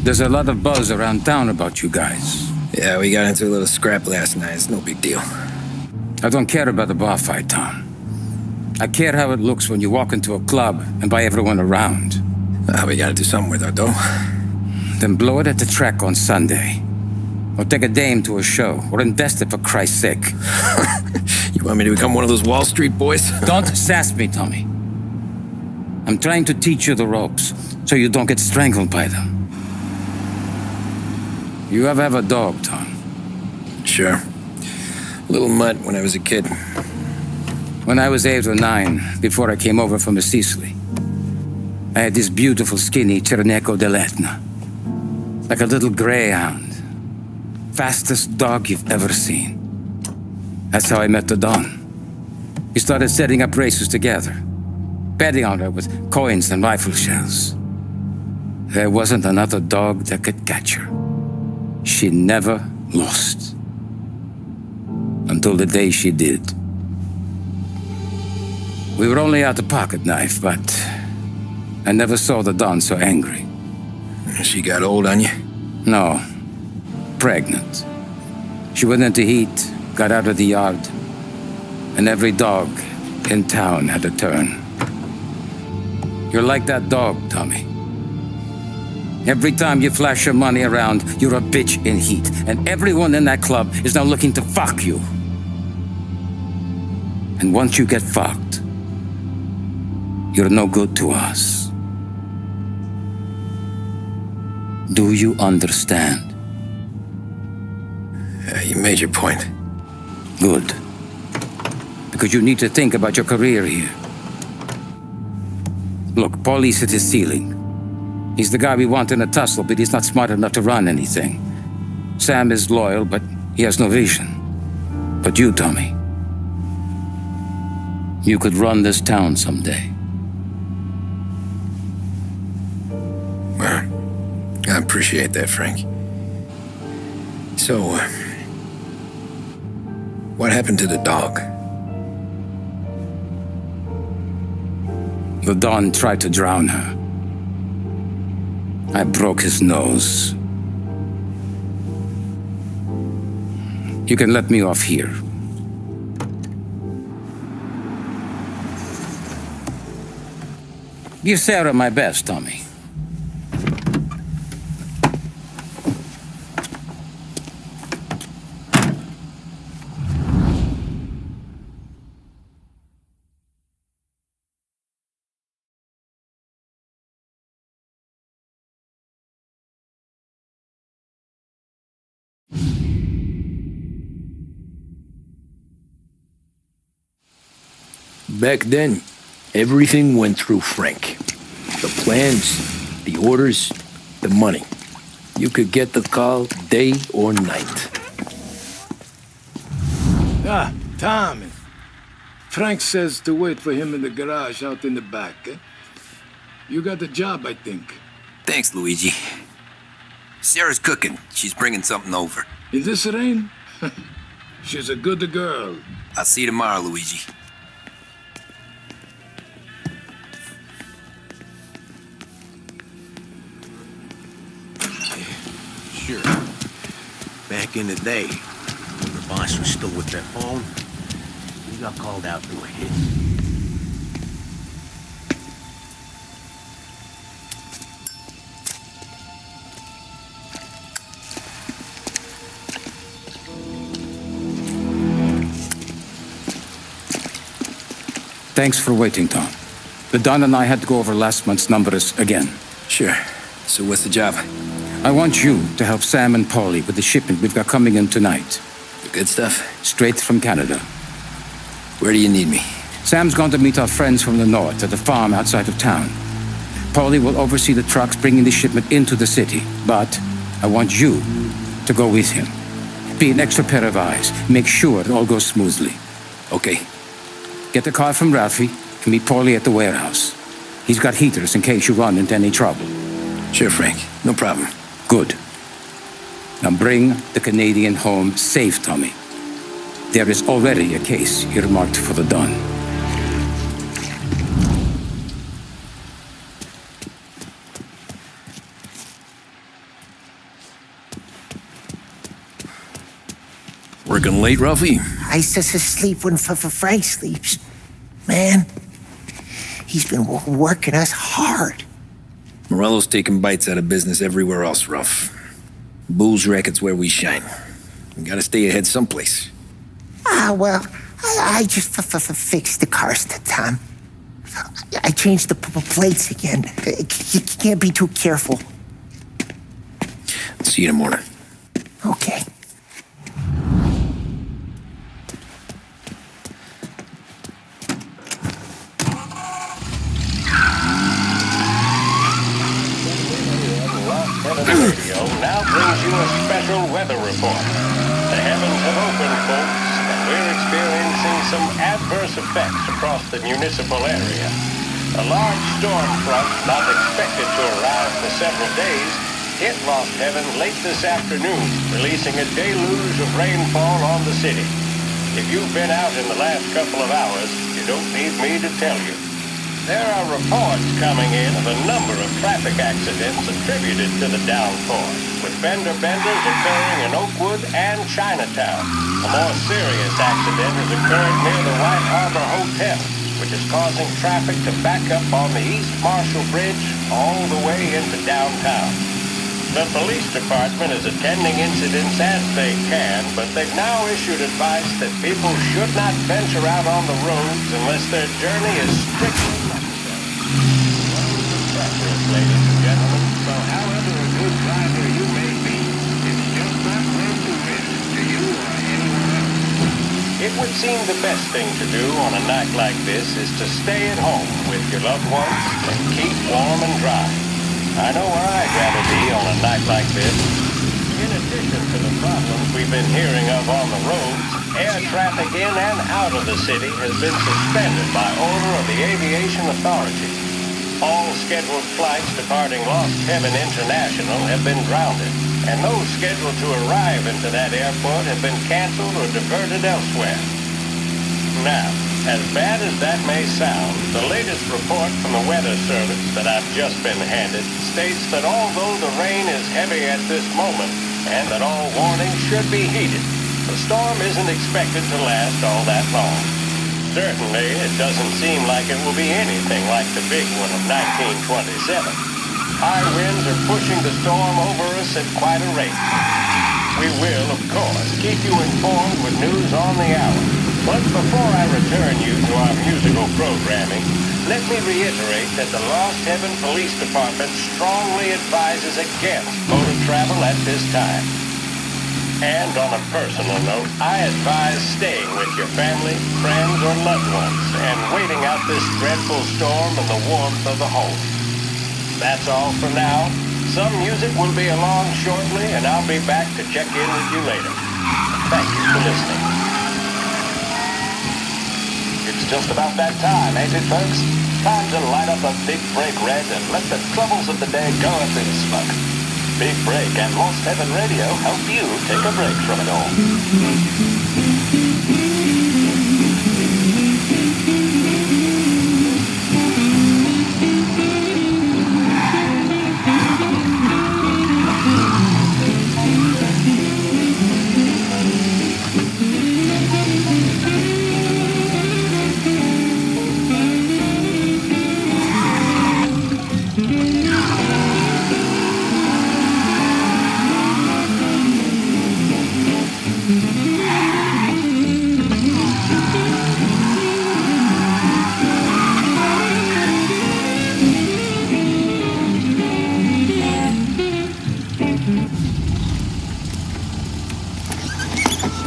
There's a lot of buzz around town about you guys. Yeah, we got into a little scrap last night. It's no big deal. I don't care about the bar fight, Tom. I care how it looks when you walk into a club and buy everyone around. We gotta do something with our dough. Then blow it at the track on Sunday. Or take a dame to a show. Or invest it, for Christ's sake. You want me to become one of those Wall Street boys? Don't sass me, Tommy. I'm trying to teach you the ropes, so you don't get strangled by them. You ever have a dog, Tom? Sure. Little mutt when I was a kid. When I was 8 or 9, before I came over from Sicily, I had this beautiful, skinny Cerneco dell'Etna. Like a little greyhound. Fastest dog you've ever seen. That's how I met the Don. We started setting up races together, betting on her with coins and rifle shells. There wasn't another dog that could catch her. She never lost. Until the day she did. We were only out a pocket knife, but I never saw the Don so angry. She got old on you? No. Pregnant. She went into heat, got out of the yard, and every dog in town had a turn. You're like that dog, Tommy. Every time you flash your money around, you're a bitch in heat, and everyone in that club is now looking to fuck you. And once you get fucked, you're no good to us. Do you understand? You made your point. Good. Because you need to think about your career here. Look, Paulie's hit his ceiling. He's the guy we want in a tussle, but he's not smart enough to run anything. Sam is loyal, but he has no vision. But you, Tommy, you could run this town someday. Well, I appreciate that, Frank. So, what happened to the dog? The Don tried to drown her. I broke his nose. You can let me off here. Give Sarah my best, Tommy. Back then, everything went through Frank. The plans, the orders, the money. You could get the call day or night. Ah, Tommy. Frank says to wait for him in the garage out in the back. Eh? You got the job, I think. Thanks, Luigi. Sarah's cooking. She's bringing something over. In this rain? She's a good girl. I'll see you tomorrow, Luigi. Sure. Back in the day, when the boss was still with that phone, we got called out to a hit. Thanks for waiting, Tom. The Don and I had to go over last month's numbers again. Sure. So what's the job? I want you to help Sam and Paulie with the shipment we've got coming in tonight. The good stuff? Straight from Canada. Where do you need me? Sam's going to meet our friends from the north at a farm outside of town. Paulie will oversee the trucks bringing the shipment into the city, but I want you to go with him. Be an extra pair of eyes. Make sure it all goes smoothly. Okay. Get the car from Ralphie and meet Paulie at the warehouse. He's got heaters in case you run into any trouble. Sure, Frank. No problem. Good. Now bring the Canadian home safe, Tommy. There is already a case earmarked for the Don. Working late, Ralphie? I sleep when Frank sleeps. Man, he's been working us hard. Morello's taking bites out of business everywhere else, Ralph. Bull's racket's where we shine. We gotta stay ahead someplace. Well, I just fixed the cars, Tom. I changed the plates again. You can't be too careful. See you in the morning. Okay. Radio now brings you a special weather report. The heavens have opened, folks, and we're experiencing some adverse effects across the municipal area. A large storm front, not expected to arrive for several days, hit Lost Heaven late this afternoon, releasing a deluge of rainfall on the city. If you've been out in the last couple of hours, you don't need me to tell you. There are reports coming in of a number of traffic accidents attributed to the downpour, with fender benders occurring in Oakwood and Chinatown. A more serious accident has occurred near the White Harbor Hotel, which is causing traffic to back up on the East Marshall Bridge all the way into downtown. The police department is attending incidents as they can, but they've now issued advice that people should not venture out on the roads unless their journey is strictly necessary. Ladies and gentlemen, so however a good driver you may be, it's just not worth the risk to you or anyone else. It would seem the best thing to do on a night like this is to stay at home with your loved ones and keep warm and dry. I know where I'd rather be on a night like this. In addition to the problems we've been hearing of on the roads, air traffic in and out of the city has been suspended by order of the Aviation Authority. All scheduled flights departing Lost Heaven International have been grounded, and those scheduled to arrive into that airport have been canceled or diverted elsewhere. Now, as bad as that may sound, the latest report from the Weather Service that I've just been handed states that although the rain is heavy at this moment, and that all warnings should be heeded, the storm isn't expected to last all that long. Certainly, it doesn't seem like it will be anything like the big one of 1927. High winds are pushing the storm over us at quite a rate. We will, of course, keep you informed with news on the hour. But before I return you to our musical programming, let me reiterate that the Lost Heaven Police Department strongly advises against motor travel at this time. And on a personal note, I advise staying with your family, friends, or loved ones and waiting out this dreadful storm in the warmth of the home. That's all for now. Some music will be along shortly, and I'll be back to check in with you later. Thank you for listening. It's just about that time, ain't it, folks? Time to light up a big break red and let the troubles of the day go up in smoke. Big Break and Lost Heaven Radio help you take a break from it all.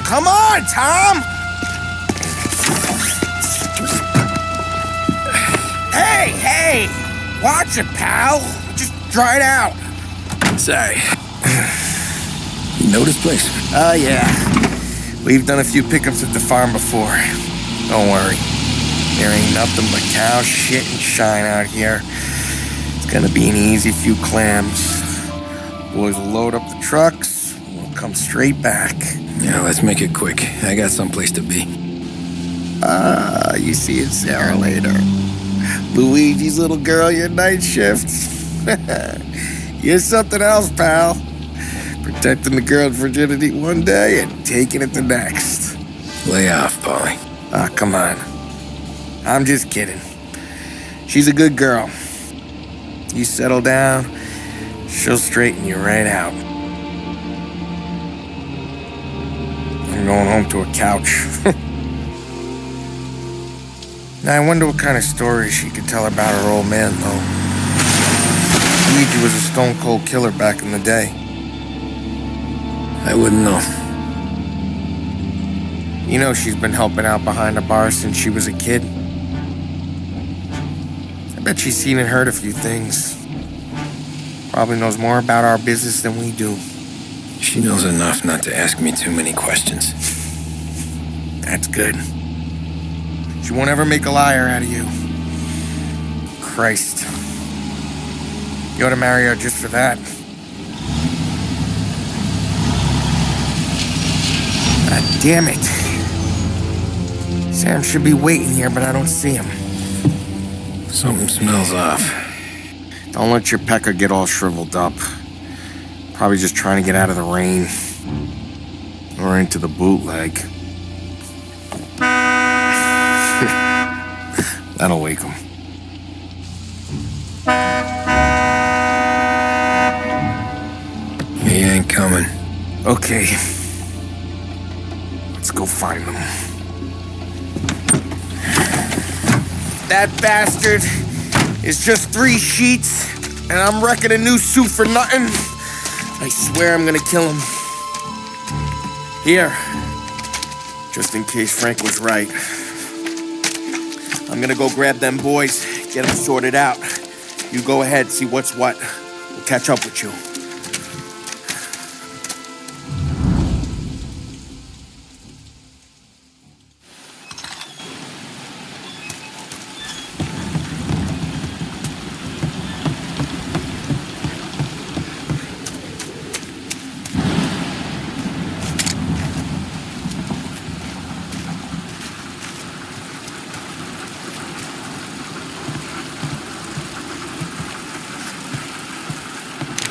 Come on, Tom! Hey! Watch it, pal! Just dry it out. Sorry. You know this place? Yeah. We've done a few pickups at the farm before. Don't worry. There ain't nothing but cow shit and shine out here. It's gonna be an easy few clams. Boys will load up the trucks, and we'll come straight back. Yeah, let's make it quick. I got someplace to be. You see it, Sarah, later. Luigi's little girl, your night shift. You're something else, pal. Protecting the girl's virginity one day and taking it the next. Lay off, Polly. Ah, come on. I'm just kidding. She's a good girl. You settle down, she'll straighten you right out. I'm going home to a couch. Now, I wonder what kind of stories she could tell about her old man, though. Luigi was a stone-cold killer back in the day. I wouldn't know. You know she's been helping out behind the bar since she was a kid. I bet she's seen and heard a few things. Probably knows more about our business than we do. She knows enough not to ask me too many questions. That's good. She won't ever make a liar out of you. Christ. You ought to marry her just for that. God damn it. Sam should be waiting here, but I don't see him. Something smells off. Don't let your pecker get all shriveled up. Probably just trying to get out of the rain. Or into the bootleg. That'll wake him. He ain't coming. Okay. Let's go find them. That bastard is just 3 sheets, and I'm wrecking a new suit for nothing. I swear I'm gonna kill him. Here. Just in case Frank was right. I'm gonna go grab them boys, get them sorted out. You go ahead, see what's what. We'll catch up with you.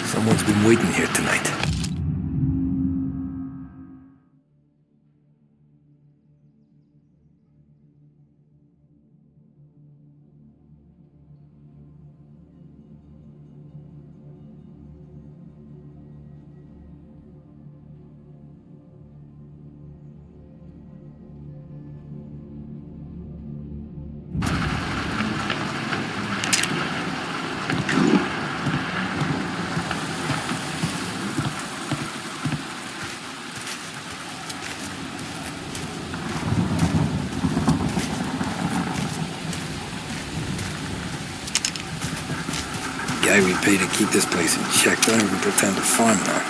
Someone's been waiting here tonight. Guy we pay to keep this place in check don't even pretend to farm now.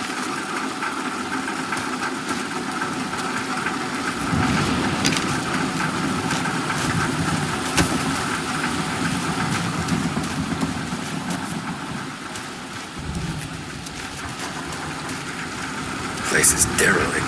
Place is derelict.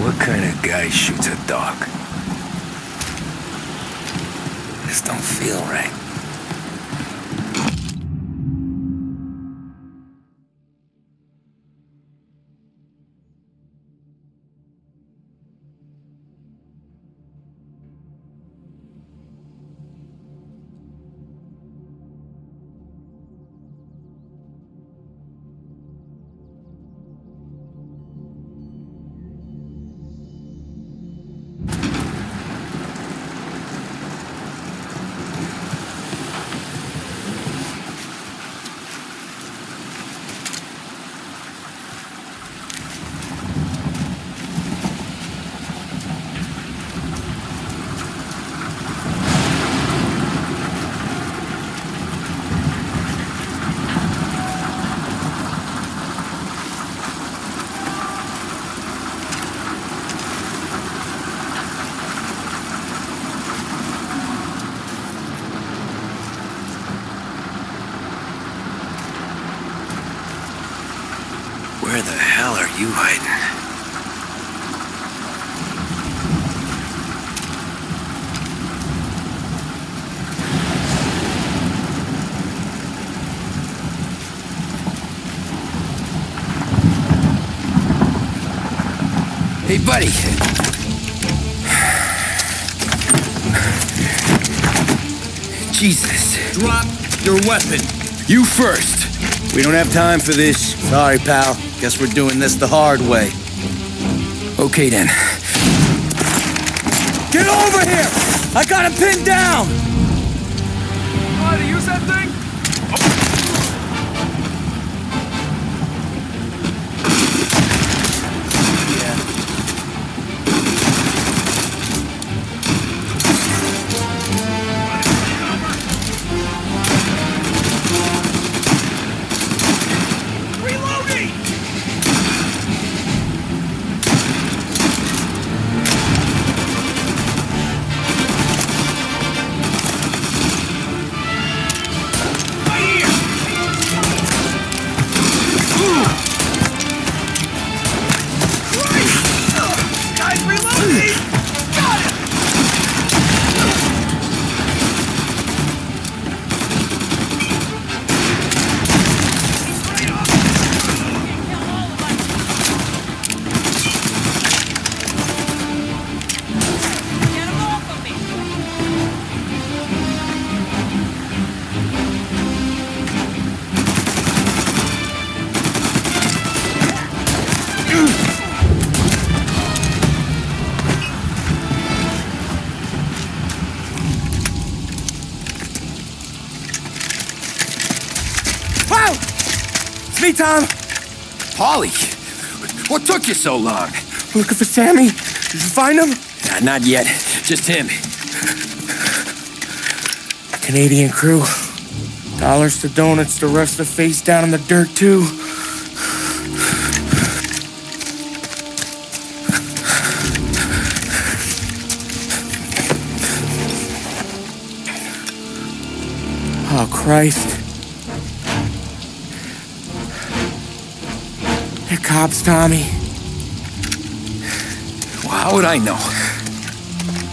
What kind of guy shoots a dog? This don't feel right. you hiding? Hey, buddy. Jesus. Drop your weapon. You first. We don't have time for this. Sorry, pal. Guess we're doing this the hard way. Okay, then. Get over here! I got him pinned down! Know how to use that thing? Me, Tom. Polly, what took you so long? Looking for Sammy. Did you find him? Not yet. Just him. Canadian crew. Dollars to donuts to rest the face down in the dirt, too. Oh, Christ. They're cops, Tommy. Well, how would I know?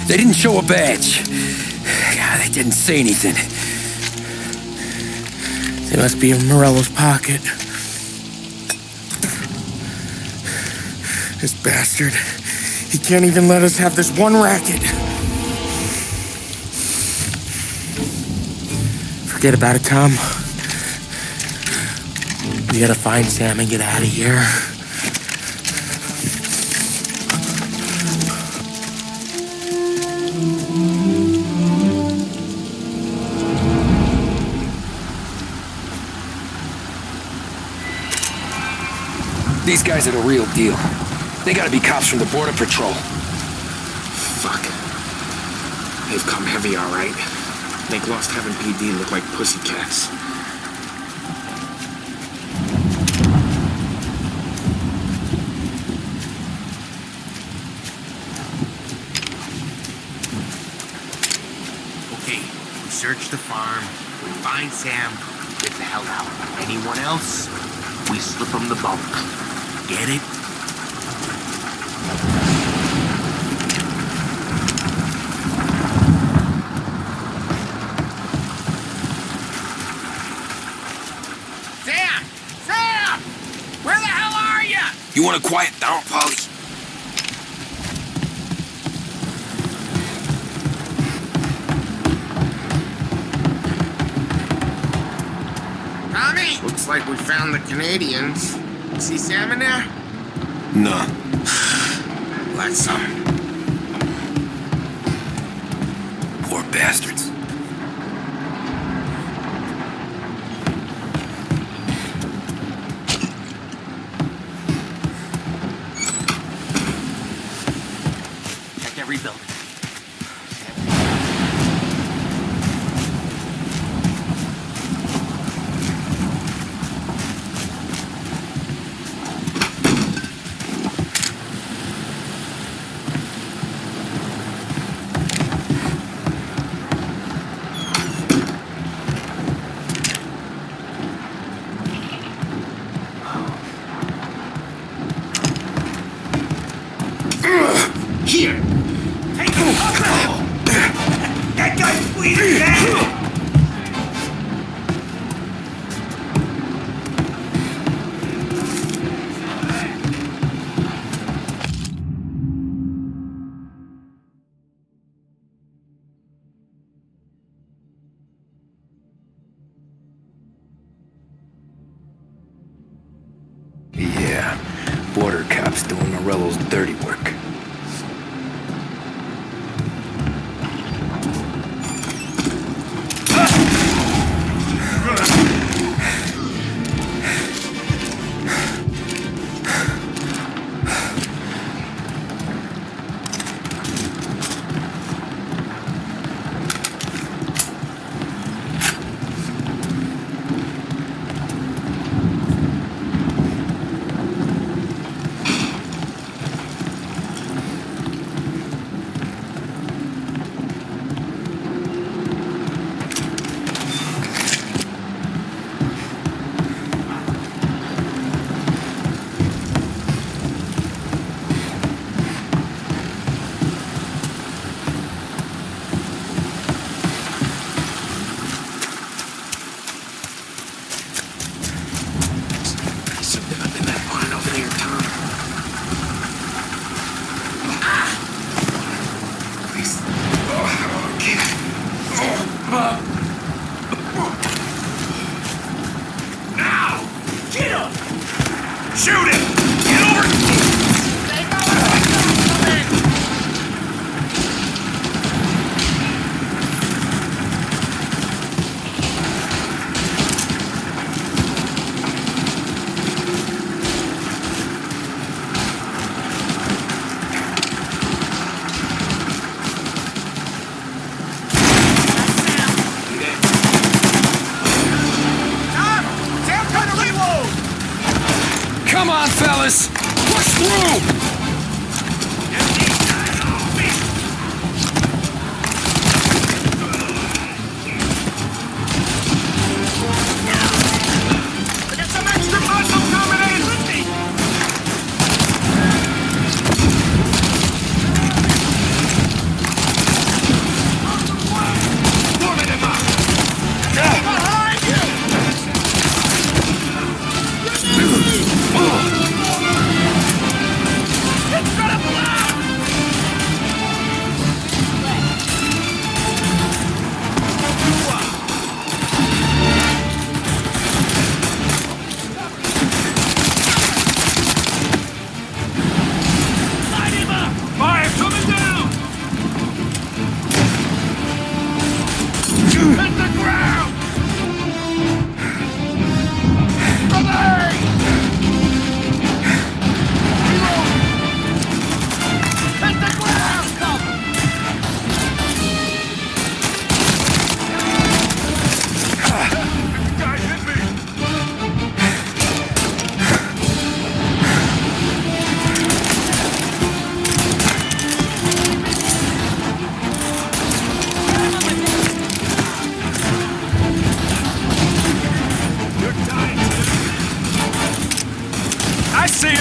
They didn't show a badge. God, they didn't say anything. They must be in Morello's pocket. This bastard. He can't even let us have this one racket. Forget about it, Tom. We gotta find Sam and get out of here. These guys are the real deal. They gotta be cops from the Border Patrol. Fuck. They've come heavy, all right. Make Lost Heaven PD look like pussycats. Okay, we search the farm, we find Sam, get the hell out. Anyone else, we slip them the bump. Get it? Sam! Sam! Where the hell are you? You want to quiet down, Polly? Tommy! Looks like we found the Canadians. See Sam in there? No. Let's Poor bastards. Check every building. bleed again! Yeah, border cops doing Morello's dirty work. Something up in that barn over there, Tom. Please. Oh, Now! Get him! Shoot him! Get over! Come on, fellas! Push through! I see it!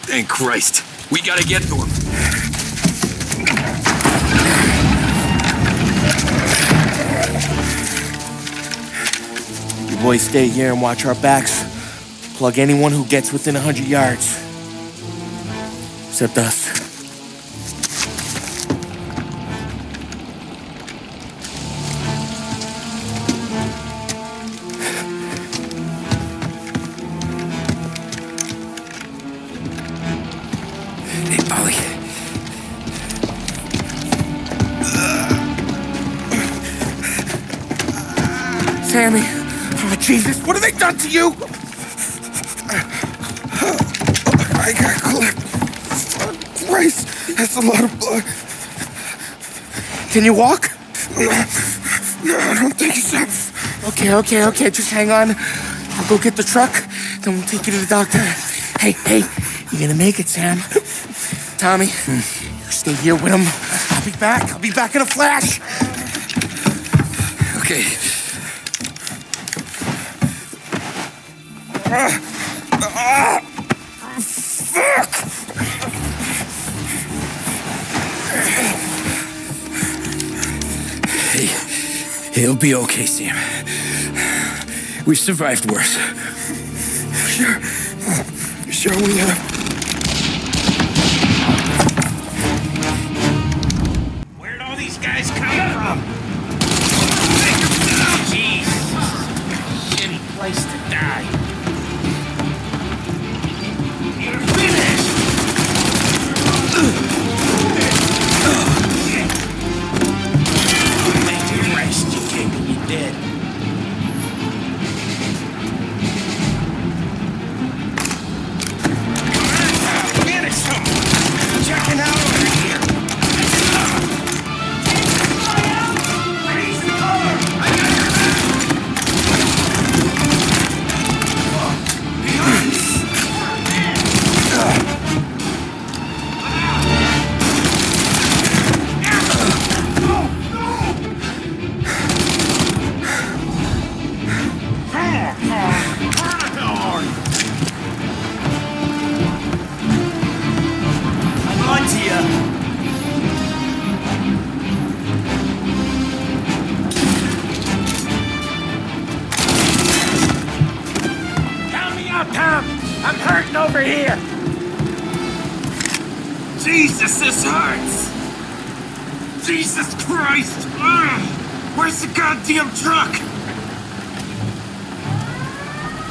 Thank Christ. We gotta get to him. You boys stay here and watch our backs. Plug anyone who gets within 100 yards. Except us. Hey, Polly. Sammy! Oh, Jesus, what have they done to you? I got clipped. Oh, Christ! That's a lot of blood. Can you walk? No, I don't think so. Okay. Just hang on. I'll go get the truck, then we'll take you to the doctor. Hey, you're gonna make it, Sam. Tommy, you stay here with him. I'll be back in a flash. Okay. Fuck! Hey, it'll be okay, Sam. We've survived worse. Sure we have. Where'd all these guys come from? Jesus. Shitty place to die. You're finished. Lay to rest, you king, and you're dead. Finish him. Checking out over here. Raise the color. I got your I'm on to you. Count me out, Tom. I'm hurting over here. Jesus, this hurts. Jesus Christ. Ugh. Where's the goddamn truck?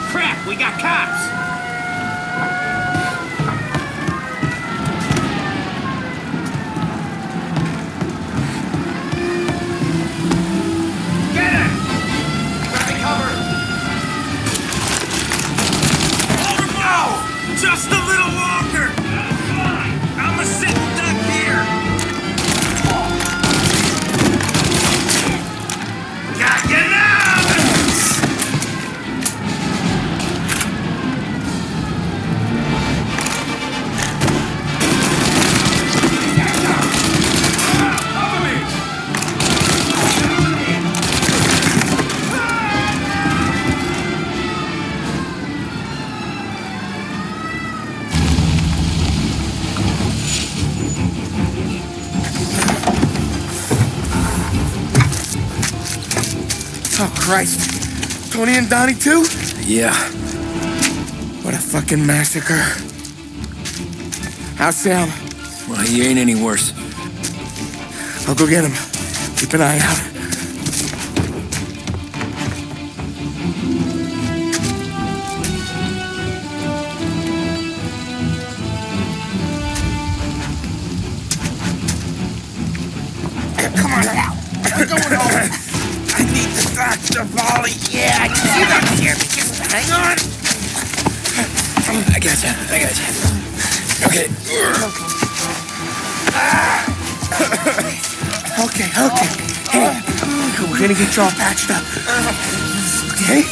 Crap, we got cops. Get it! Grabbing cover. Over now! Just a little longer. That's fine. I'm a sitting duck here. Got you now! Oh, Christ. Tony and Donnie, too? Yeah. What a fucking massacre. How's Sam? Well, he ain't any worse. I'll go get him. Keep an eye out. Come on now. I'm going home. I need the doctor, Molly. Yeah, I can see that here. Just hang on. I gotcha. Okay. Okay. Hey, we're gonna get you all patched up. Okay?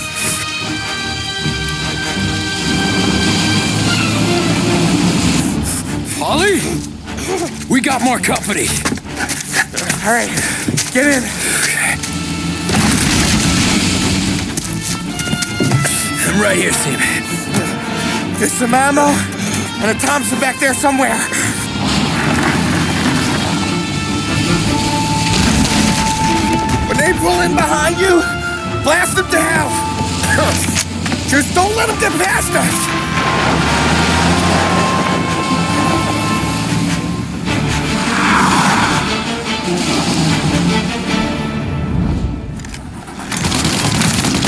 Ollie? We got more company. All right, get in. I'm right here, Sam. There's some ammo and a Thompson back there somewhere. When they pull in behind you, blast them to hell. Just don't let them get past us.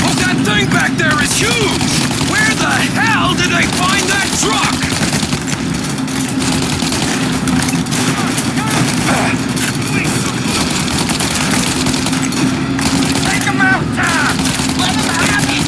Oh, that thing back there is huge! Where the hell did they find that truck? Take him out, Tom! Let him have it!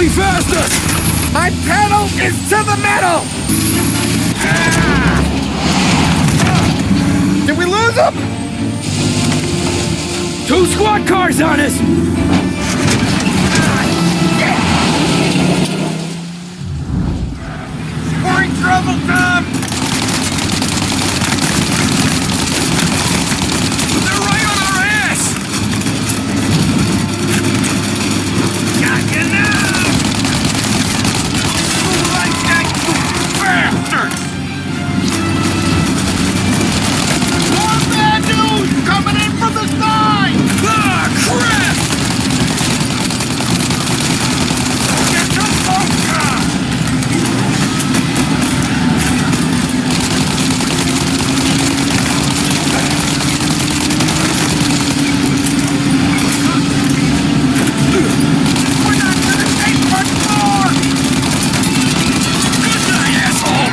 Paulie, faster! My pedal is to the metal! Did we lose him? 2 squad cars on us! We're in trouble, Tom! They're right on our ass! Got you now! Like that, you bastards! More bad news coming in from the side! Ah, crap! Get your bunker! We're not gonna take much more! Good night, asshole!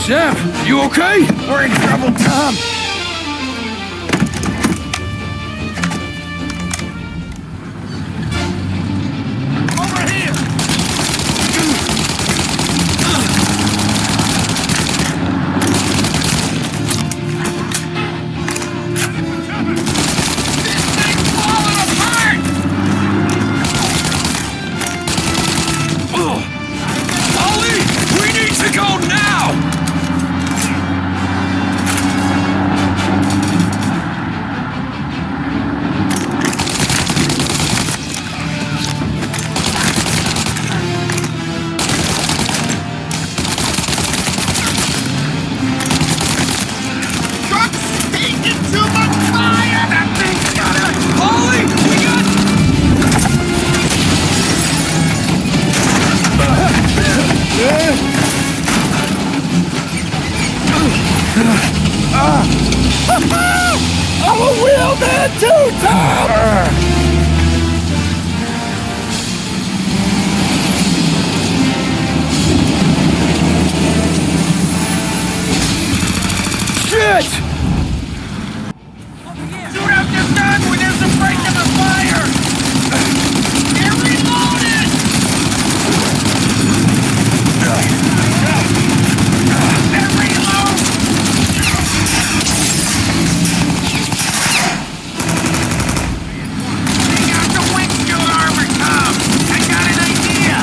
Sam, you okay? We're in trouble, Tom! Over here! This thing's falling apart! Ollie! We need to go now! Truck's taking too much fire! That thing's gotta... Ollie! We got... I'm a wheelman too, Tom! Shit! Shoot out your gun when there's a break in the fire! They're reloaded! They're reloaded! Take out the windshield armor, Tom! I got an idea!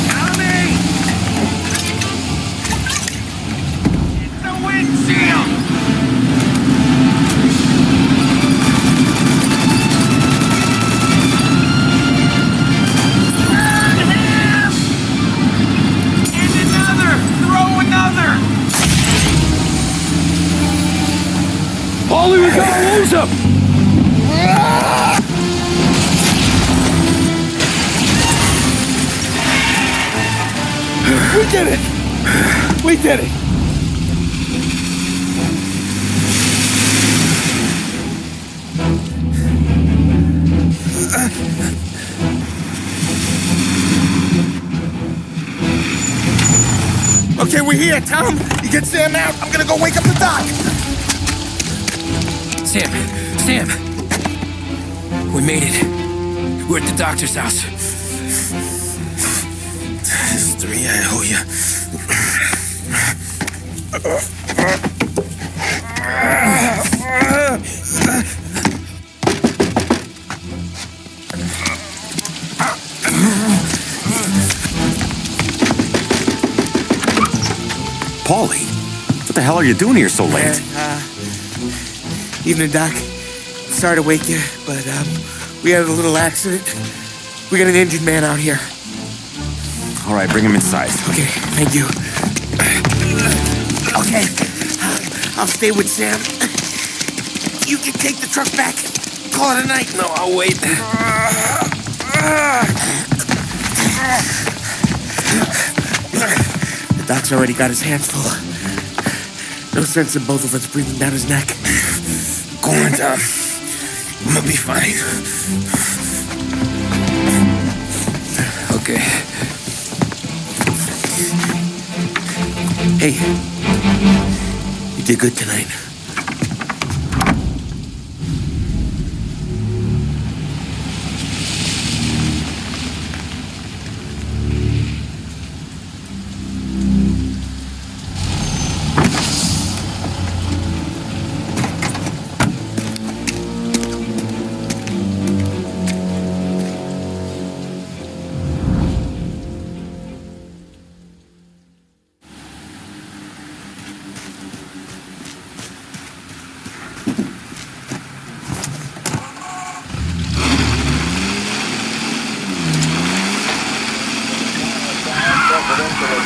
Tommy! The windshield! Burn him! And another! Throw another! Paulie, we gotta lose him! We did it! We did it! Okay, we're here, Tom. You get Sam out. I'm gonna go wake up the doc. Sam! We made it. We're at the doctor's house. This is 3, I owe you. Paulie, what the hell are you doing here so late? Evening, Doc. Sorry to wake you, but we had a little accident. We got an injured man out here. All right, bring him inside. Okay, thank you. Okay, I'll stay with Sam. You can take the truck back. Call it a night. No, I'll wait. Doc's already got his hands full. No sense in both of us breathing down his neck. Go on, Tom. I'm gonna be fine. Okay. Hey, you did good tonight.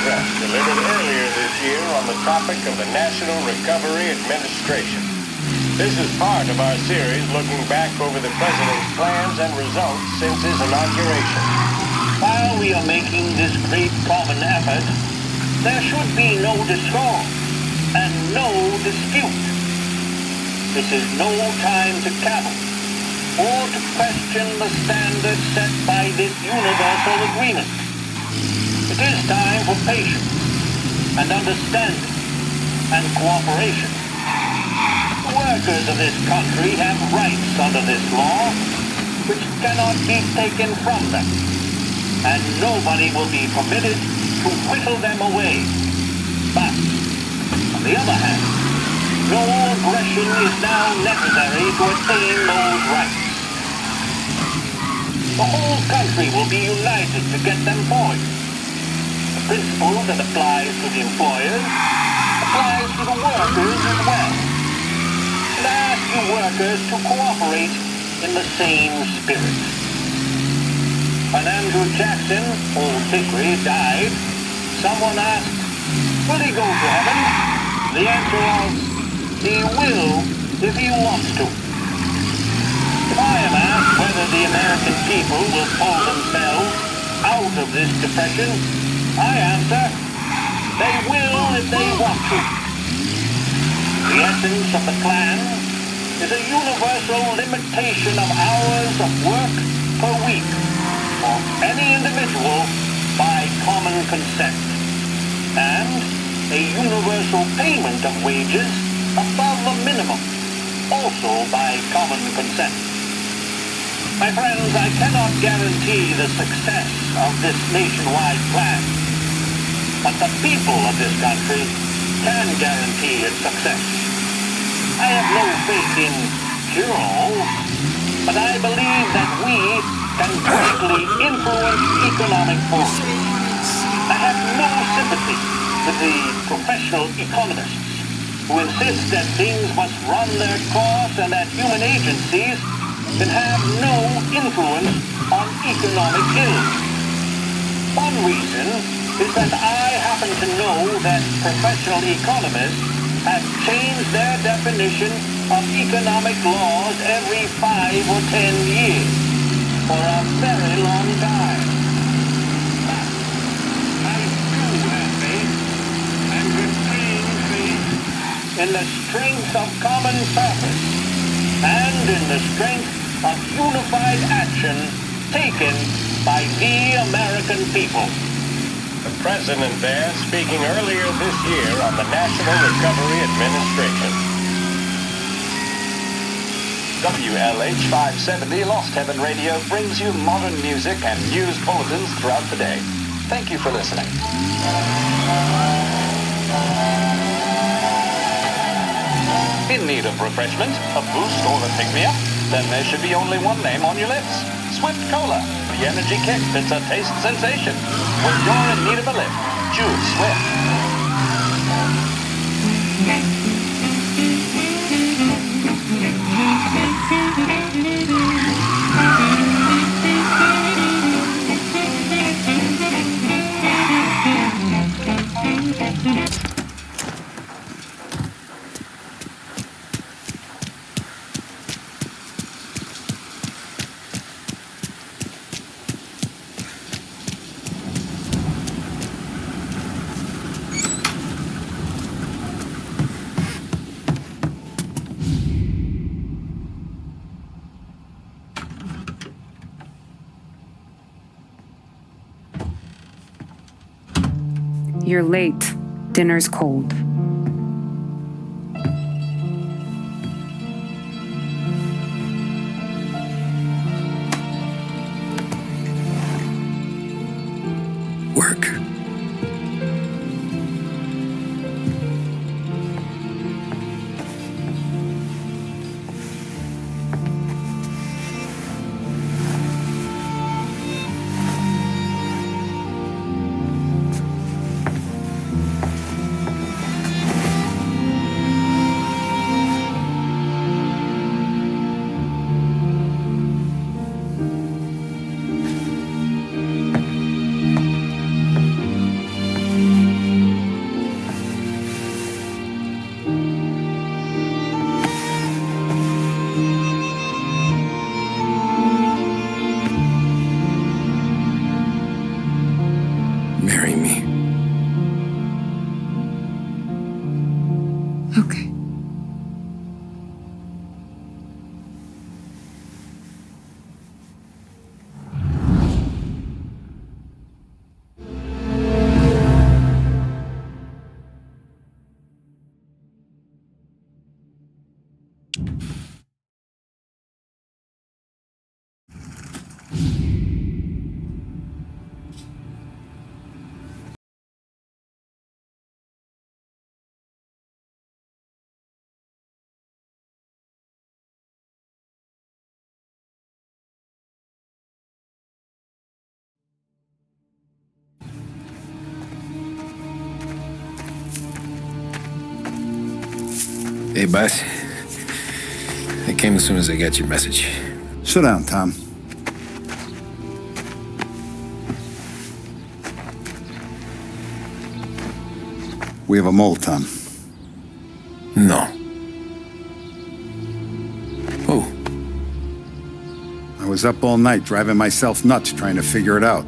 Delivered earlier this year on the topic of the National Recovery Administration. This is part of our series looking back over the President's plans and results since his inauguration. While we are making this great common effort, there should be no discord and no dispute. This is no time to cavil or to question the standards set by this universal agreement. It is time for patience and understanding and cooperation. The workers of this country have rights under this law which cannot be taken from them, and nobody will be permitted to whittle them away. But, on the other hand, no aggression is now necessary to attain those rights. The whole country will be united to get them forward. The principle that applies to the employers applies to the workers as well. And I ask you workers to cooperate in the same spirit. When Andrew Jackson, old Hickory, died, someone asked, will he go to heaven? The answer was, he will if he wants to. If I am asked whether the American people will pull themselves out of this depression, I answer, they will if they want to. The essence of the plan is a universal limitation of hours of work per week for any individual by common consent, and a universal payment of wages above the minimum, also by common consent. My friends, I cannot guarantee the success of this nationwide plan, but the people of this country can guarantee its success. I have no faith in cure-alls, but I believe that we can greatly influence economic forces. I have no sympathy with the professional economists who insist that things must run their course and that human agencies can have no influence on economic ills. One reason is that I happen to know that professional economists have changed their definition of economic laws every 5 or 10 years for a very long time. But I do have faith and retain faith in the strength of common purpose and in the strength of unified action taken by the American people. The President there speaking earlier this year on the National Recovery Administration. WLH 570 Lost Heaven Radio brings you modern music and news bulletins throughout the day. Thank you for listening. In need of refreshment, a boost or a pick-me-up? Then there should be only one name on your lips. Swift Cola, the energy kick that's a taste sensation. When you're in need of a lift, choose Swift. You're late. Dinner's cold. Work. Marry me. Okay. Hey, boss. I came as soon as I got your message. Sit down, Tom. We have a mole, Tom. No. Who? I was up all night driving myself nuts trying to figure it out.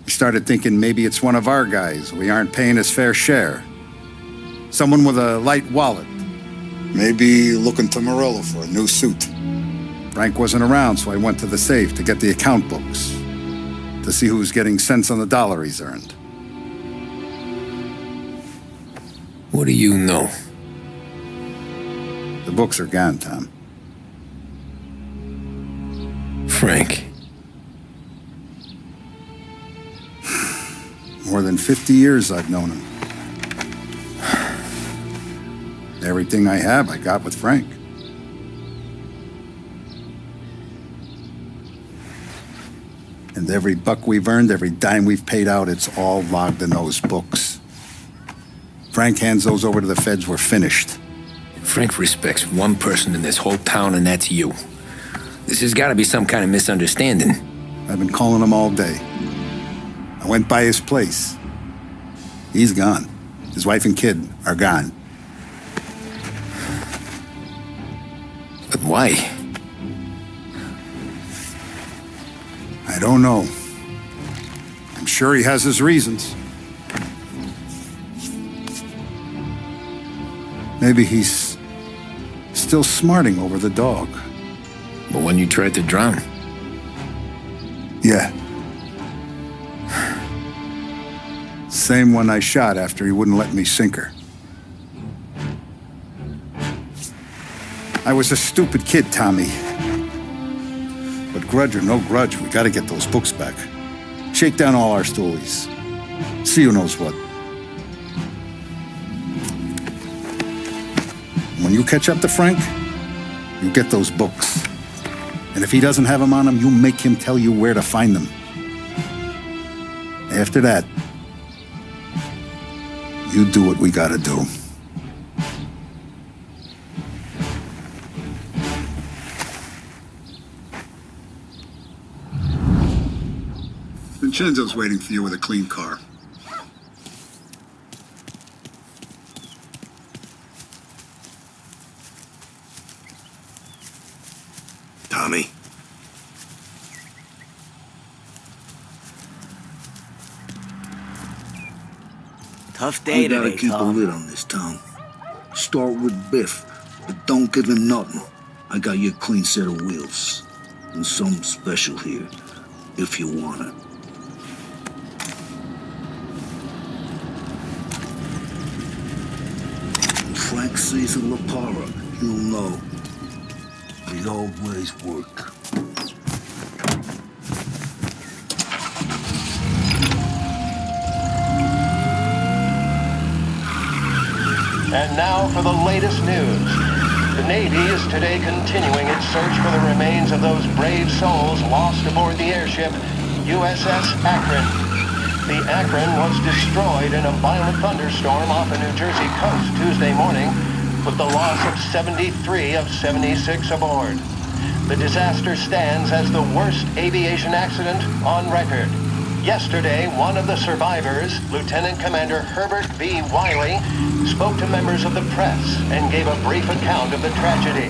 I started thinking maybe it's one of our guys. We aren't paying his fair share. Someone with a light wallet. Maybe looking to Morello for a new suit. Frank wasn't around, so I went to the safe to get the account books. To see who's getting cents on the dollar he's earned. What do you know? The books are gone, Tom. Frank. More than 50 years I've known him. Everything I have, I got with Frank. And every buck we've earned, every dime we've paid out, it's all logged in those books. Frank hands those over to the feds, we're finished. Frank respects one person in this whole town, and that's you. This has got to be some kind of misunderstanding. I've been calling him all day. I went by his place. He's gone. His wife and kid are gone. But why? I don't know. I'm sure he has his reasons. Maybe he's still smarting over the dog. But when you tried to drown? Yeah. Same one I shot after he wouldn't let me sink her. I was a stupid kid, Tommy. But grudge or no grudge, we gotta get those books back. Shake down all our stoolies. See who knows what. When you catch up to Frank, you get those books. And if he doesn't have them on him, you make him tell you where to find them. After that, you do what we gotta do. Vincenzo's waiting for you with a clean car. Tommy. Tough day today, We gotta keep Tom. a lid on this town. Start with Biff, but don't give him nothing. I got you a clean set of wheels. And something special here, if you want it. Cecil Lapara. You'll know. It always work. And now for the latest news. The Navy is today continuing its search for the remains of those brave souls lost aboard the airship USS Akron. The Akron was destroyed in a violent thunderstorm off the New Jersey coast Tuesday morning, with the loss of 73 of 76 aboard. The disaster stands as the worst aviation accident on record. Yesterday, one of the survivors, Lieutenant Commander Herbert V. Wiley, spoke to members of the press and gave a brief account of the tragedy.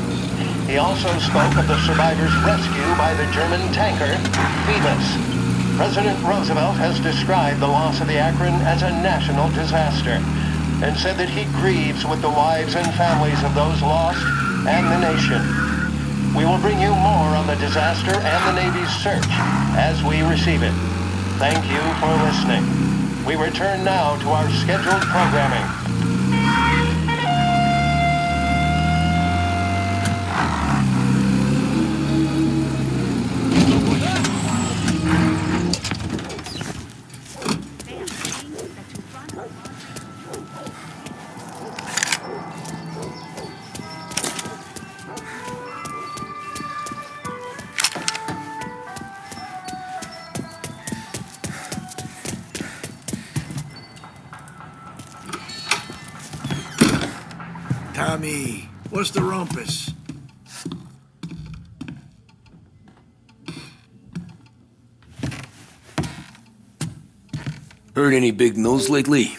He also spoke of the survivors' rescue by the German tanker, Phoebus. President Roosevelt has described the loss of the Akron as a national disaster and said that he grieves with the wives and families of those lost and the nation. We will bring you more on the disaster and the Navy's search as we receive it. Thank you for listening. We return now to our scheduled programming. Tommy, what's the rumpus? Heard any big news lately?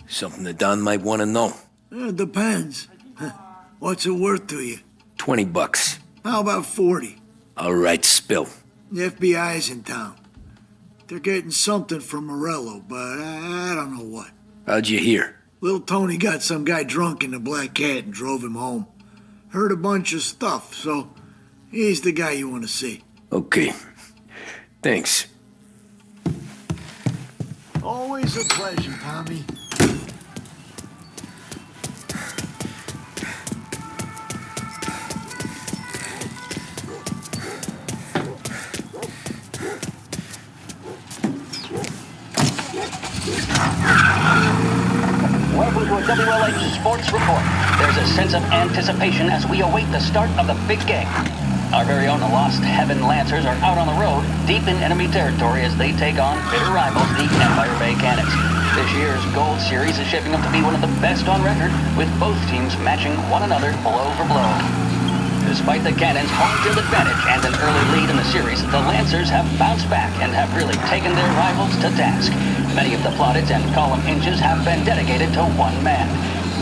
Something that Don might want to know. It depends. What's it worth to you? $20. How about 40? All right, spill. The FBI's in town. They're getting something from Morello, but I don't know what. How'd you hear? Little Tony got some guy drunk in the Black Cat and drove him home. Heard a bunch of stuff, so he's the guy you want to see. Okay. Thanks. Always a pleasure, Tommy. Welcome to a WLH Sports Report. There's a sense of anticipation as we await the start of the big game. Our very own Lost Heaven Lancers are out on the road, deep in enemy territory as they take on bitter rivals, the Empire Bay Cannons. This year's Gold Series is shaping up to be one of the best on record, with both teams matching one another blow for blow. Despite the Cannons' home field advantage and an early lead in the series, the Lancers have bounced back and have really taken their rivals to task. Many of the plaudits and column inches have been dedicated to one man.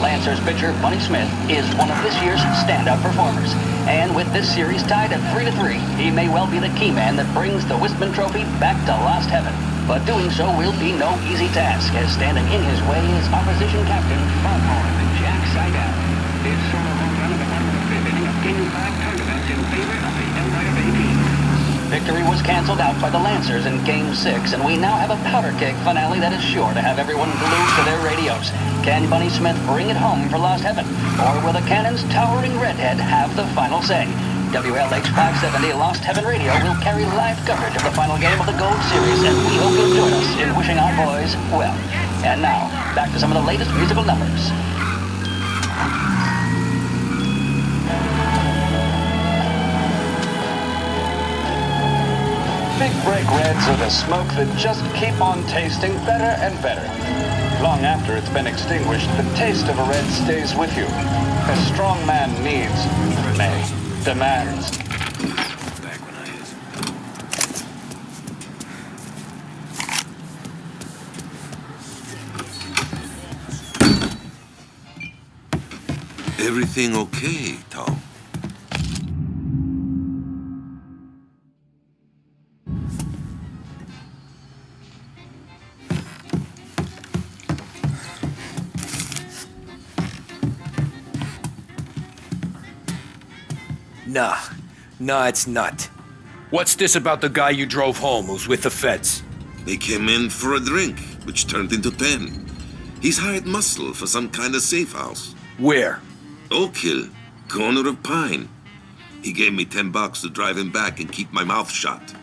Lancers pitcher Bunny Smith is one of this year's standout performers. And with this series tied at 3-3, he may well be the key man that brings the Wistman Trophy back to Lost Heaven. But doing so will be no easy task, as standing in his way is opposition captain Foghorn Jack Seidel. It's sort of home run of the bottom of the fifth inning of Game 5 tournament in favor of the Empire Bay team. Victory was canceled out by the Lancers in Game 6, and we now have a powder keg finale that is sure to have everyone glued to their radios. Can Bunny Smith bring it home for Lost Heaven, or will the Cannon's towering redhead have the final say? WLH 570 Lost Heaven Radio will carry live coverage of the final game of the Gold Series, and we hope you'll join us in wishing our boys well. And now, back to some of the latest musical numbers. Big Break Reds are the smoke that just keep on tasting better and better. Long after it's been extinguished, the taste of a red stays with you. A strong man needs, nay, demands. Everything okay, Tom? Nah, it's not. What's this about the guy you drove home who's with the feds? They came in for a drink, which turned into 10. He's hired muscle for some kind of safe house. Where? Oak Hill, corner of Pine. He gave me $10 to drive him back and keep my mouth shut.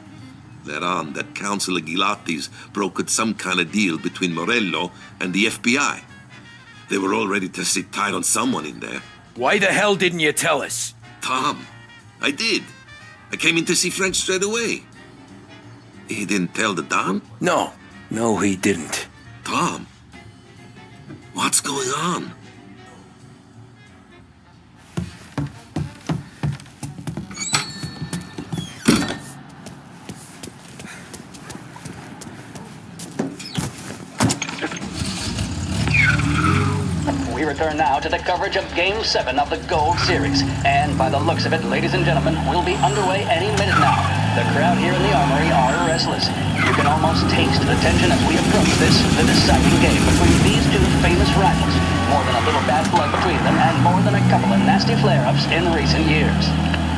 Thereon, that Councilor Gilatti's brokered some kind of deal between Morello and the FBI. They were all ready to sit tight on someone in there. Why the hell didn't you tell us? Tom, I did. I came in to see Frank straight away. He didn't tell the Don? No, he didn't. Tom, what's going on? We return now to the coverage of Game 7 of the Gold Series. And by the looks of it, ladies and gentlemen, we'll be underway any minute now. The crowd here in the Armory are restless. You can almost taste the tension as we approach the deciding game between these two famous rivals. More than a little bad blood between them, and more than a couple of nasty flare-ups in recent years.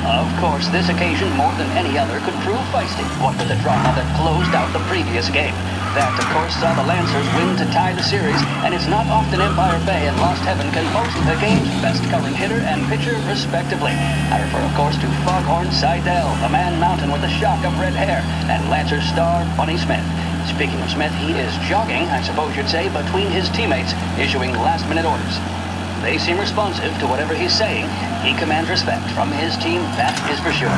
Of course, this occasion, more than any other, could prove feisty, what with the drama that closed out the previous game. That, of course, saw the Lancers win to tie the series, and it's not often Empire Bay and Lost Heaven can boast the game's best current hitter and pitcher, respectively. I refer, of course, to Foghorn Seidel, the man mountain with the shock of red hair, and Lancers star Bunny Smith. Speaking of Smith, he is jogging, I suppose you'd say, between his teammates, issuing last-minute orders. They seem responsive to whatever he's saying. He commands respect from his team, that is for sure.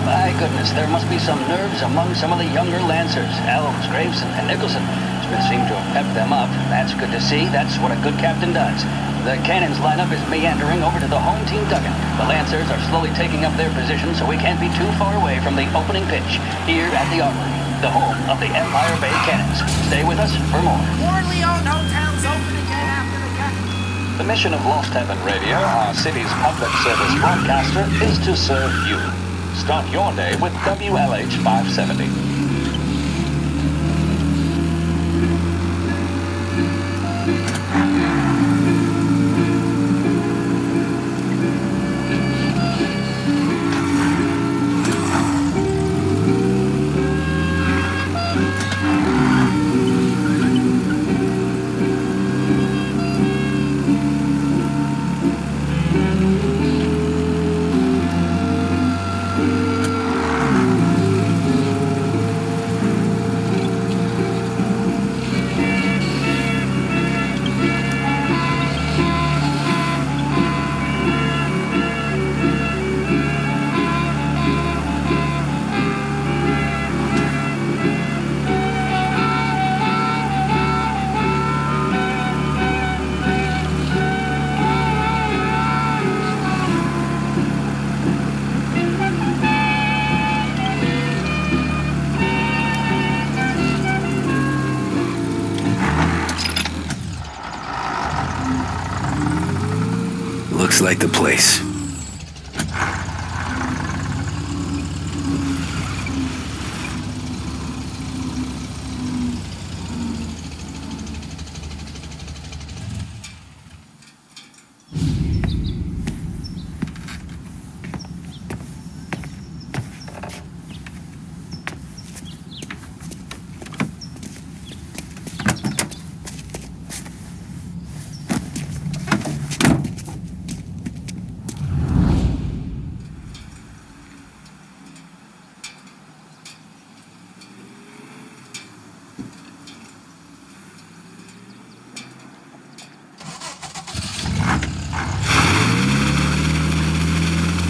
My goodness, there must be some nerves among some of the younger Lancers, Elms, Graveson, and Nicholson. Smith seemed to have pepped them up. That's good to see. That's what a good captain does. The Cannons lineup is meandering over to the home team dugout. The Lancers are slowly taking up their position, so we can't be too far away from the opening pitch here at the Armory, the home of the Empire Bay Cannons. Stay with us for more. Corleone Hotel's open again after the game. The mission of Lost Heaven Radio, our city's public service broadcaster, is to serve you. Start your day with WLH 570. Looks like the place.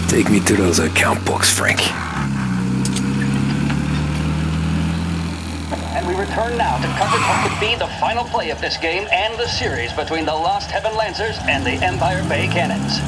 Take me to those account books, Frank. And we return now to cover what could be the final play of this game and the series between the Lost Heaven Lancers and the Empire Bay Cannons.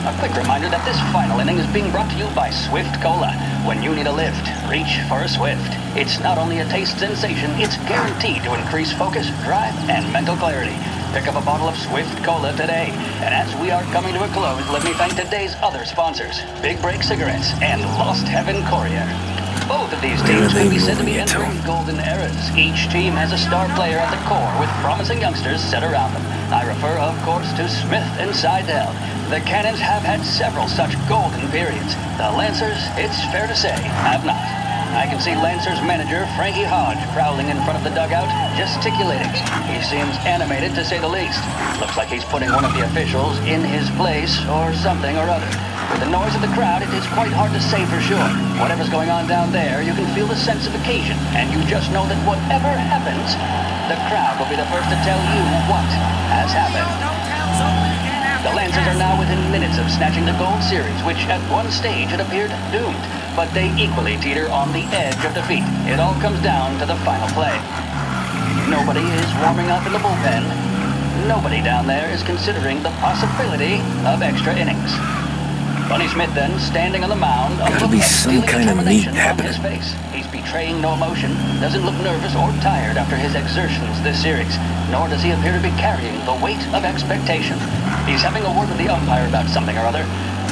A quick reminder that this final inning is being brought to you by Swift Cola. When you need a lift, reach for a Swift. It's not only a taste sensation, it's guaranteed to increase focus, drive, and mental clarity. Pick up a bottle of Swift Cola today. And as we are coming to a close, let me thank today's other sponsors, Big Break Cigarettes and Lost Heaven Courier. Both of these teams may be said to be entering golden eras. Each team has a star player at the core with promising youngsters set around them. I refer, of course, to Smith and Seidel. The Cannons have had several such golden periods. The Lancers, it's fair to say, have not. I can see Lancer's manager, Frankie Hodge, prowling in front of the dugout, gesticulating. He seems animated, to say the least. Looks like he's putting one of the officials in his place, or something or other. With the noise of the crowd, it is quite hard to say for sure. Whatever's going on down there, you can feel the sense of occasion, and you just know that whatever happens, the crowd will be the first to tell you what has happened. The Lancers are now within minutes of snatching the Gold Series, which at one stage had appeared doomed. But they equally teeter on the edge of defeat. It all comes down to the final play. Nobody is warming up in the bullpen. Nobody down there is considering the possibility of extra innings. Bunny Smith then, standing on the mound, Gotta be some kind of meat happening. His face. He's betraying no emotion, doesn't look nervous or tired after his exertions this series, nor does he appear to be carrying the weight of expectation. He's having a word with the umpire about something or other.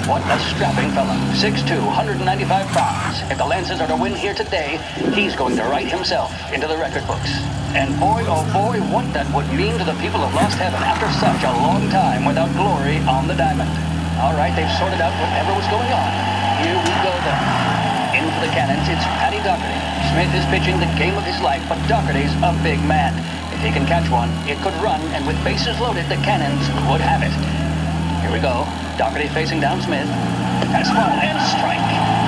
What a strapping fellow. 6'2", 195 pounds. If the Lancers are to win here today, he's going to write himself into the record books. And boy, oh boy, what that would mean to the people of Lost Heaven after such a long time without glory on the diamond. All right, they've sorted out whatever was going on. Here we go then. In for the Cannons, it's Paddy Doherty. Smith is pitching the game of his life, but Doherty's a big man. If he can catch one, it could run, and with bases loaded, the Cannons would have it. Here we go. Doherty facing down Smith. Fastball and strike.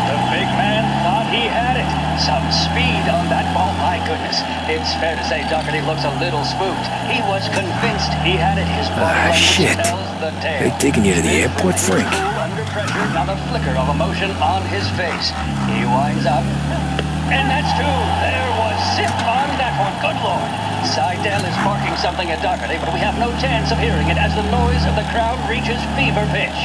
The big man thought he had it. Some speed on that ball, my goodness. It's fair to say Doherty looks a little spooked. He was convinced he had it. His body language shit. tells the tale. They taking you to the airport, Frank? Under pressure, now the flicker of emotion on his face. He winds up. And that's two. There was zip on that one. Good Lord. Seidel is barking something at Doherty, but we have no chance of hearing it as the noise of the crowd reaches fever pitch.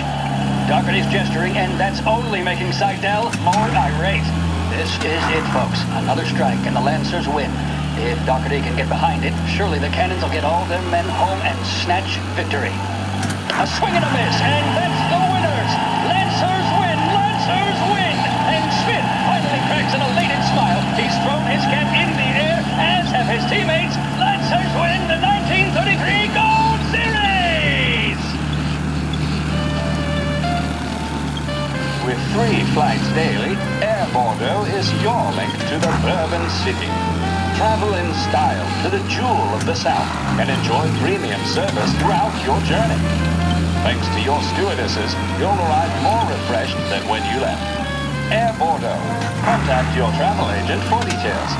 Doherty's gesturing, and that's only making Seidel more irate. This is it, folks. Another strike, and the Lancers win. If Doherty can get behind it, surely the Cannons will get all their men home and snatch victory. A swing and a miss, and that's the winners! Lancers win! Lancers win! And Smith finally cracks an elated smile. He's thrown his cap in the air, as have his teammates. Lancers win the 1933 Gold Series! With 3 flights daily, Air Bordeaux is your link to the Bourbon City. Travel in style to the jewel of the South and enjoy premium service throughout your journey. Thanks to your stewardesses, you'll arrive more refreshed than when you left. Air Bordeaux. Contact your travel agent for details.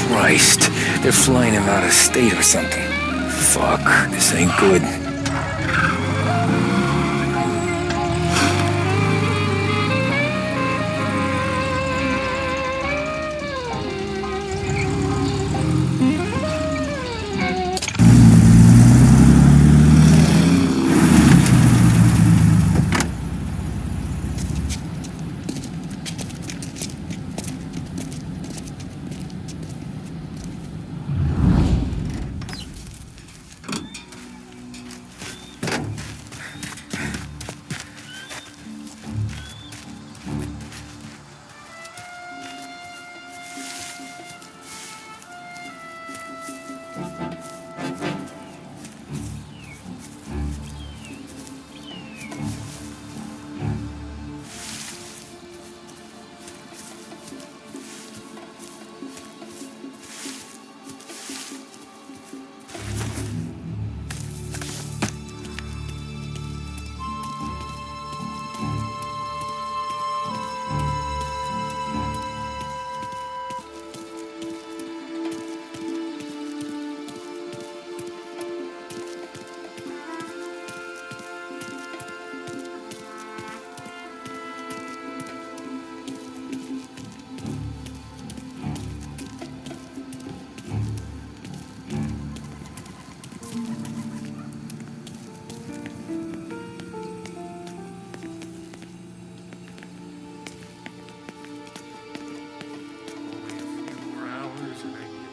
Christ, they're flying him out of state or something. Fuck, this ain't good.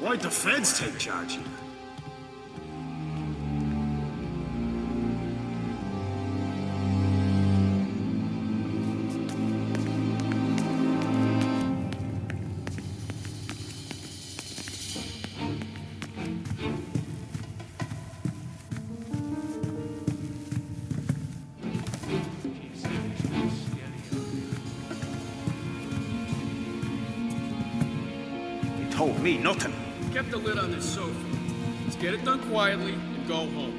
Why'd the feds take charge here? Me, nothing. Kept the lid on this sofa. Let's get it done quietly and go home.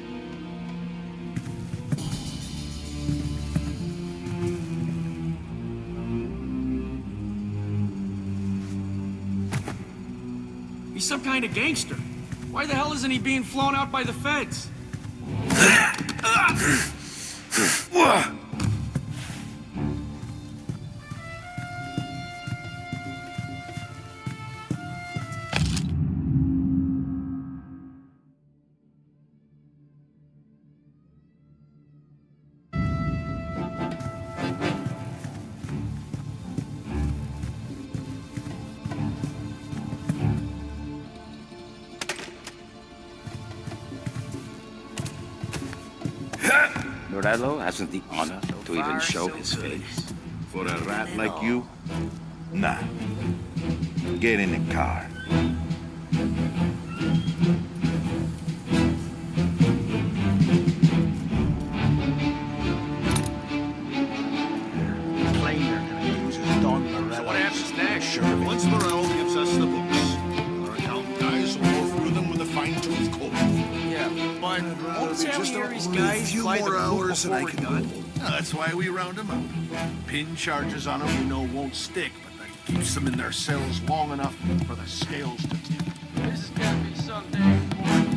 He's some kind of gangster. Why the hell isn't he being flown out by the feds? Morello hasn't the honor to even show his face. For a rat like you? Nah. Get in the car. So what happens next? Sure. Once Morello gives us the books, our account guys will go through them with a fine-tooth comb. Yeah, but won't Sam Gary's guys fly the coop before we're done? That's why we round them up. Pin charges on them we know won't stick, but that keeps them in their cells long enough for the scales to tip. This is gonna be someday important.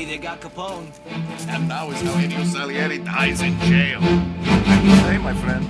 They got Capone. And now is how Enio Salieri dies in jail. Hey, my friend.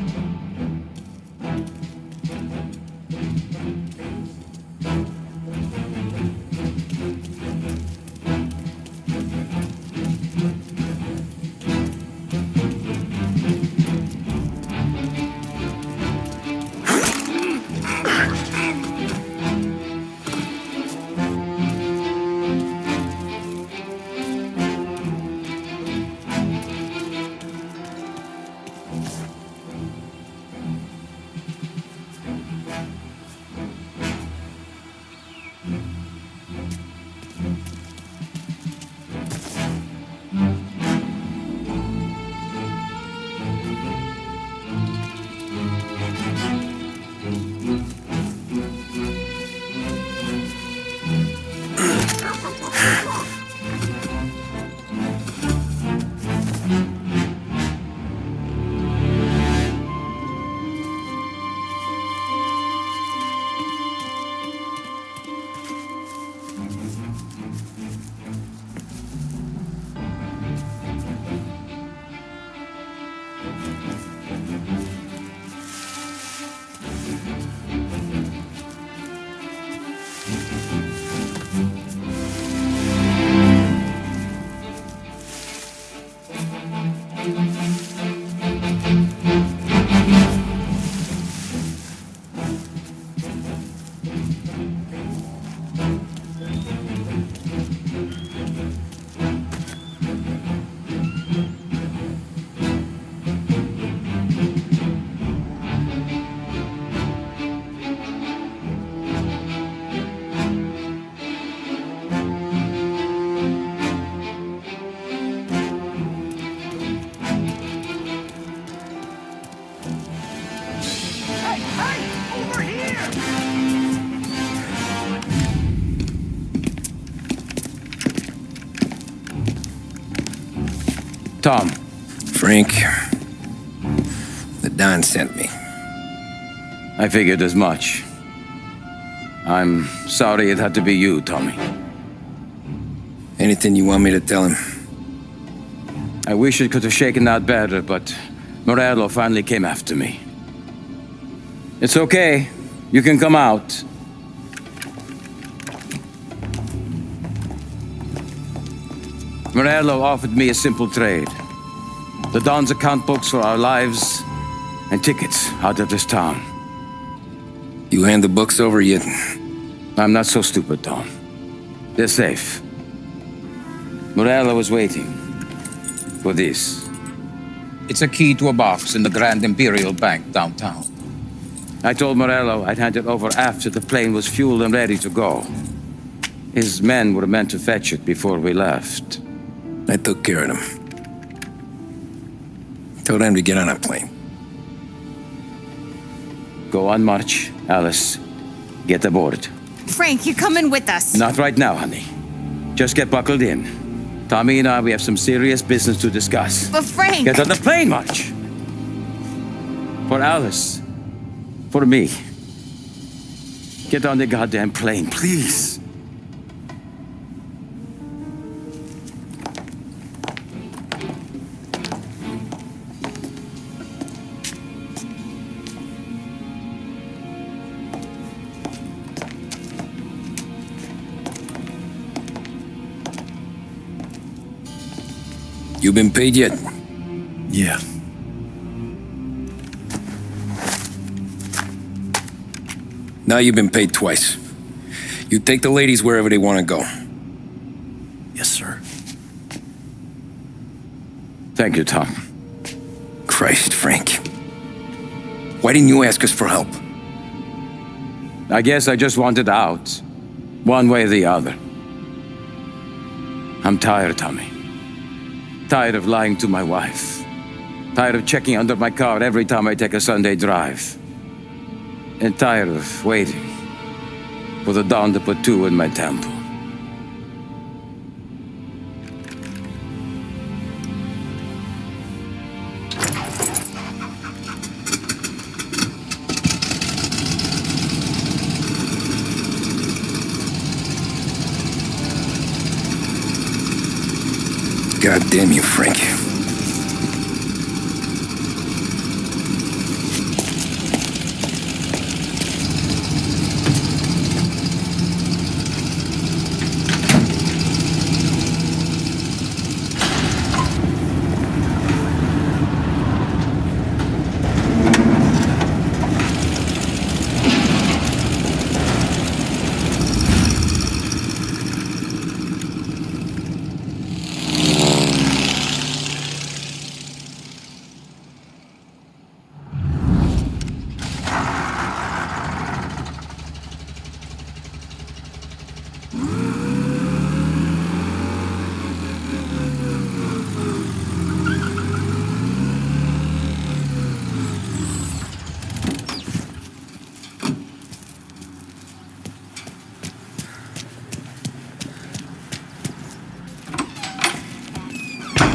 Tom. Frank, the Don sent me. I figured as much. I'm sorry it had to be you, Tommy. Anything you want me to tell him? I wish it could have shaken out better, but Morello finally came after me. It's okay. You can come out. Morello offered me a simple trade. The Don's account books for our lives and tickets out of this town. You hand the books over yet? I'm not so stupid, Don. They're safe. Morello was waiting for this. It's a key to a box in the Grand Imperial Bank downtown. I told Morello I'd hand it over after the plane was fueled and ready to go. His men were meant to fetch it before we left. I took care of them. Told them to get on a plane. Go on, March. Alice, get aboard. Frank, you're coming with us. Not right now, honey. Just get buckled in. Tommy and I, we have some serious business to discuss. But Frank... Get on the plane, March. For Alice. For me. Get on the goddamn plane, please. You been paid yet? Yeah. Now you've been paid twice. You take the ladies wherever they want to go. Yes, sir. Thank you, Tom. Christ, Frank. Why didn't you ask us for help? I guess I just wanted out. One way or the other. I'm tired, Tommy. Tired of lying to my wife. Tired of checking under my car every time I take a Sunday drive. And tired of waiting for the dawn to put two in my temple. God damn you, Frank.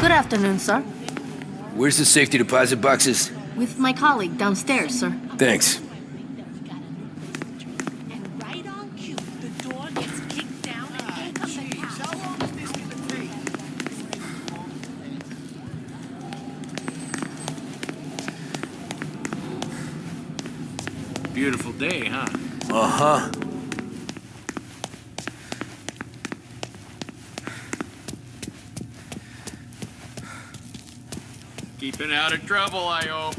Good afternoon, sir. Where's the safety deposit boxes? With my colleague downstairs, sir. Thanks. Beautiful day, huh? Uh-huh. Keeping out of trouble, I hope.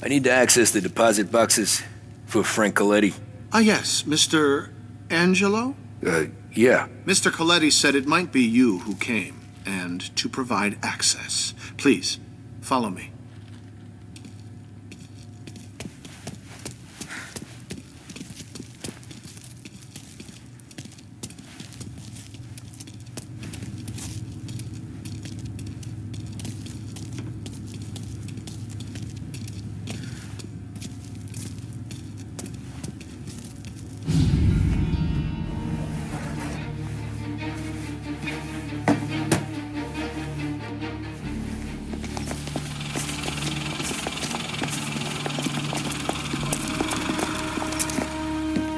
I need to access the deposit boxes for Frank Coletti. Ah, yes, Mr. Angelo? Yeah. Mr. Coletti said it might be you who came, and to provide access. Please, follow me.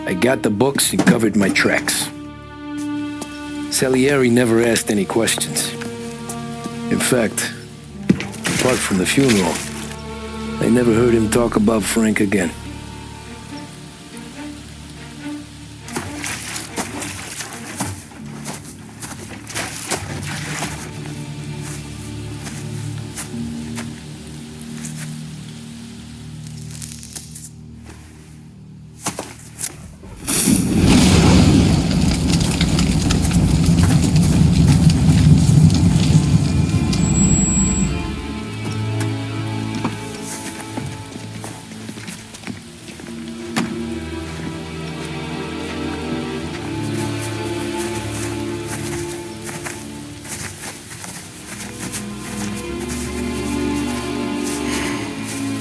I got the books and covered my tracks. Salieri never asked any questions. In fact, apart from the funeral, I never heard him talk about Frank again.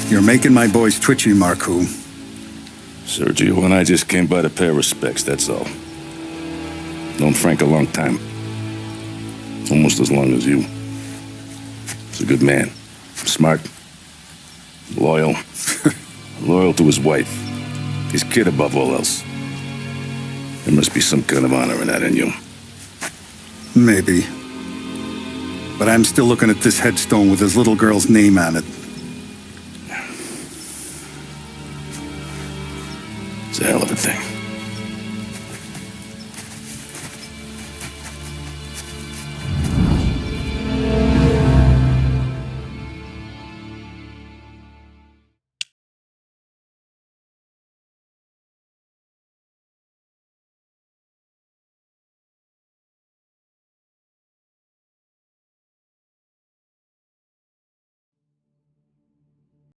You're making my boys twitchy, Marku. Sergio and I just came by to pay respects, that's all. Known Frank a long time. Almost as long as you. He's a good man. Smart. Loyal. Loyal to his wife. His kid above all else. There must be some kind of honor in that in you. Maybe. But I'm still looking at this headstone with his little girl's name on it.